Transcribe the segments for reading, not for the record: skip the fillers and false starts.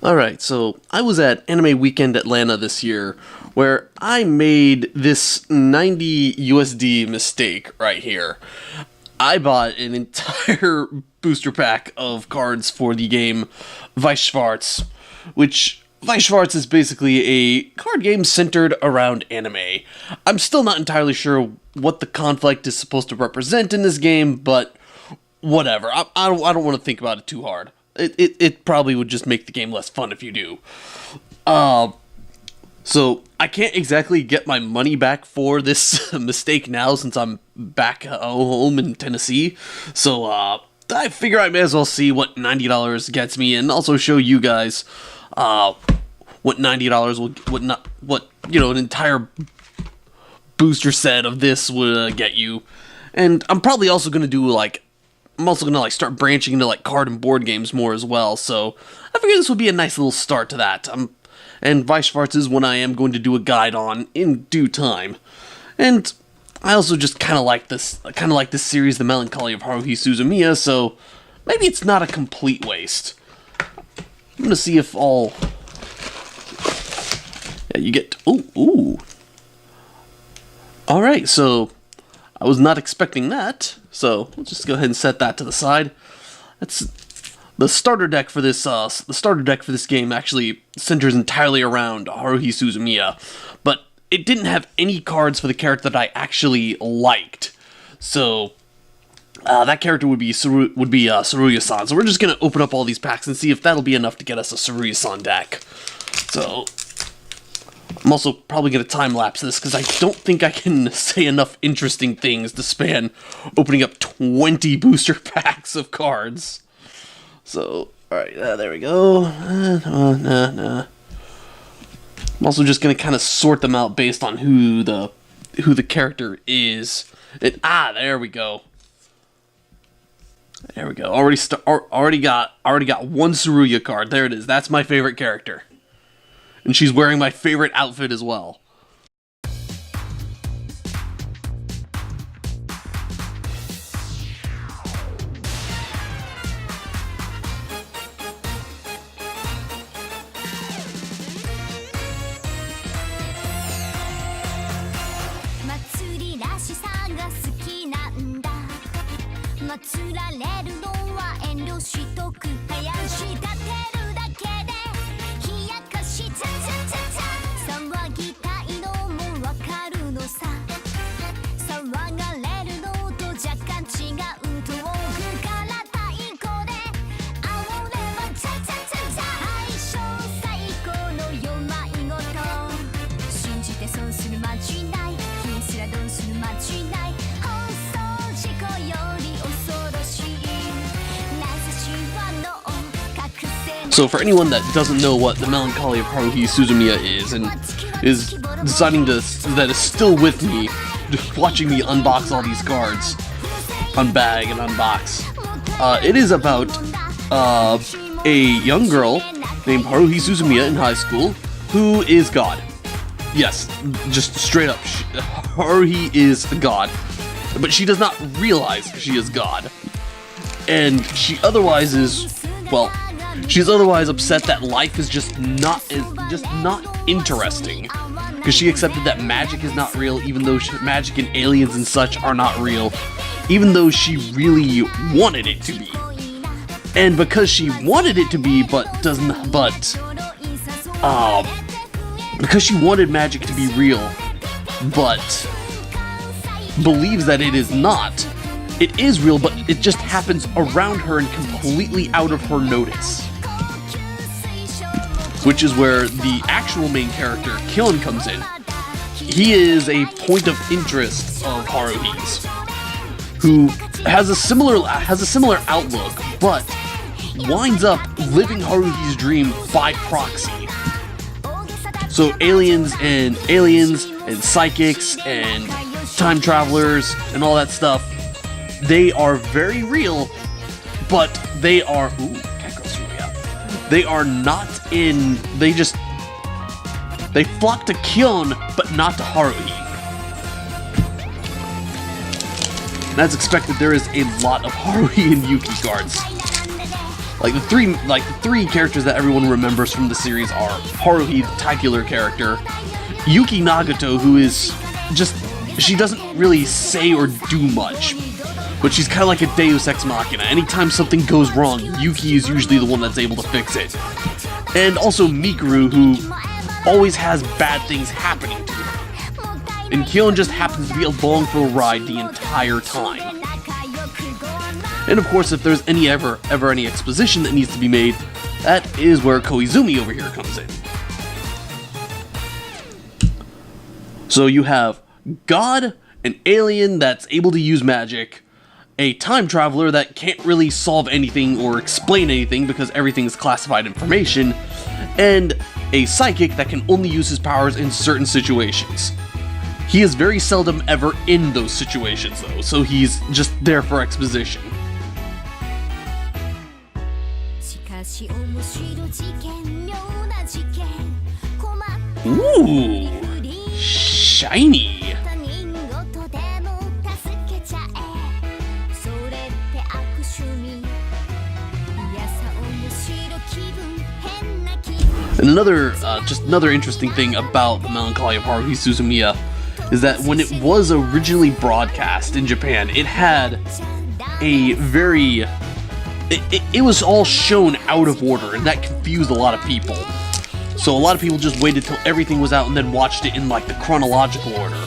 Alright, so I was at Anime Weekend Atlanta this year, where I made this 90 USD mistake right here. I bought an entire booster pack of cards for the game Weiss Schwarz, which Weiss Schwarz is basically a card game centered around anime. I'm still not entirely sure what the conflict is supposed to represent in this game, but whatever. I don't want to think about it too hard. It probably would just make the game less fun if you do. So I can't exactly get my money back for this mistake now since I'm back home in Tennessee. So I figure I may as well see what $90 gets me, and also show you guys what $90 will an entire booster set of this would get you. And I'm probably also gonna do I'm also gonna start branching into card and board games more as well, so I figured this would be a nice little start to that. And Weiss Schwarz is one I am going to do a guide on in due time. And I also just kind of like this series, The Melancholy of Haruhi Suzumiya, so maybe it's not a complete waste. I'm gonna see if all. Yeah, you get. Ooh. All right, so I was not expecting that, so we'll just go ahead and set that to the side. That's the starter deck for this. The starter deck for this game actually centers entirely around Haruhi Suzumiya, but it didn't have any cards for the character that I actually liked. So that character would be Saruya-san. So we're just gonna open up all these packs and see if that'll be enough to get us a Saruya-san deck. So I'm also probably going to time-lapse this, because I don't think I can say enough interesting things to span opening up 20 booster packs of cards. So, alright, there we go. I'm also just going to kind of sort them out based on who the character is. There we go. There we go. Already got one Saruya card. There it is. That's my favorite character. And she's wearing my favorite outfit as well. So for anyone that doesn't know what The Melancholy of Haruhi Suzumiya is, and is that is still with me, watching me unbox all these cards, unbag and unbox, it is about a young girl named Haruhi Suzumiya in high school who is God. Yes, just straight up, Haruhi is God, but she does not realize she is God, and she's otherwise upset that life is just not interesting, because she accepted that magic is not real, even though magic and aliens and such are not real, even though she really wanted it to be. And because she wanted it to be, because she wanted magic to be real, but believes that it is not, it is real, but it just happens around her and completely out of her notice. Which is where the actual main character, Kyon, comes in. He is a point of interest of Haruhi's, who has a similar outlook, but winds up living Haruhi's dream by proxy. So aliens and psychics and time travelers and all that stuff, they are very real, but they are they are not in. They flock to Kyon, but not to Haruhi. And as expected, there is a lot of Haruhi and Yuki cards. the three characters that everyone remembers from the series are Haruhi, the titular character, Yuki Nagato, who is just, she doesn't really say or do much, but she's kind of like a Deus Ex Machina. Anytime something goes wrong, Yuki is usually the one that's able to fix it. And also Mikuru, who always has bad things happening to her. And Kyon just happens to be along for the ride the entire time. And of course, if there's ever any exposition that needs to be made, that is where Koizumi over here comes in. So you have God, an alien that's able to use magic, a time traveler that can't really solve anything or explain anything because everything is classified information, and a psychic that can only use his powers in certain situations. He is very seldom ever in those situations though, so he's just there for exposition. Ooh, shiny. And another interesting thing about the Melancholy of Haruhi Suzumiya is that when it was originally broadcast in Japan, it had a very... It was all shown out of order, and that confused a lot of people. So a lot of people just waited till everything was out and then watched it in like the chronological order.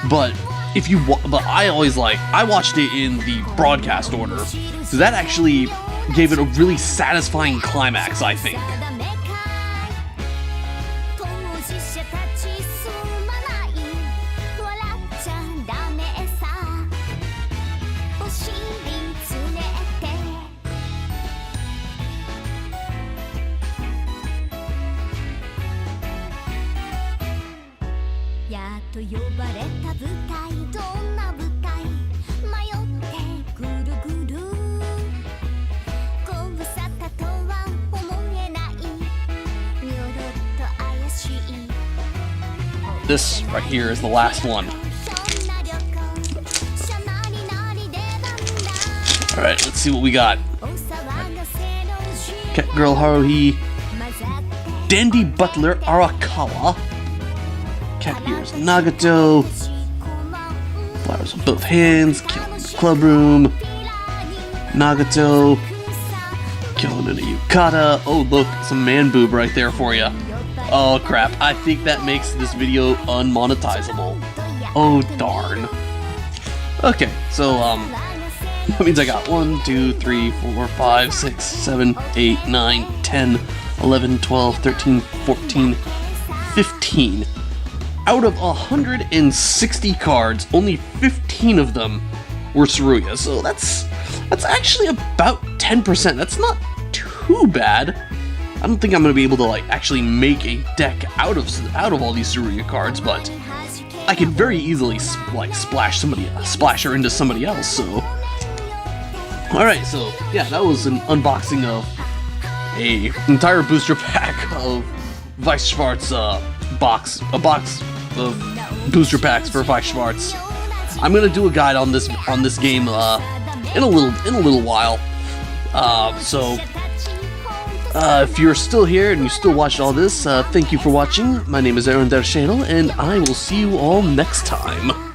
But I watched it in the broadcast order, so that actually gave it a really satisfying climax, I think. This right here is the last one. Alright, let's see what we got. Cat Girl Haruhi, Dandy Butler Arakawa, Cat Ears Nagato, Flowers on Both Hands, Killing in the Club Room, Nagato, Killing in a Yukata. Oh look, some man boob right there for you. Oh crap, I think that makes this video unmonetizable. Oh darn. Okay, so that means I got 1, 2, 3, 4, 5, 6, 7, 8, 9, 10, 11, 12, 13, 14, 15. Out of 160 cards, only 15 of them were Tsuruya, so that's actually about 10%. That's not too bad. I don't think I'm going to be able to actually make a deck out of all these Tsuruya cards, but I could very easily splash her into somebody else. So, all right, so yeah, that was an unboxing of a entire booster pack of Weiss Schwarz a box of booster packs for Weiss Schwarz. I'm gonna do a guide on this game in a little while. If you're still here and you still watched all this, thank you for watching. My name is Aaron Channel, and I will see you all next time.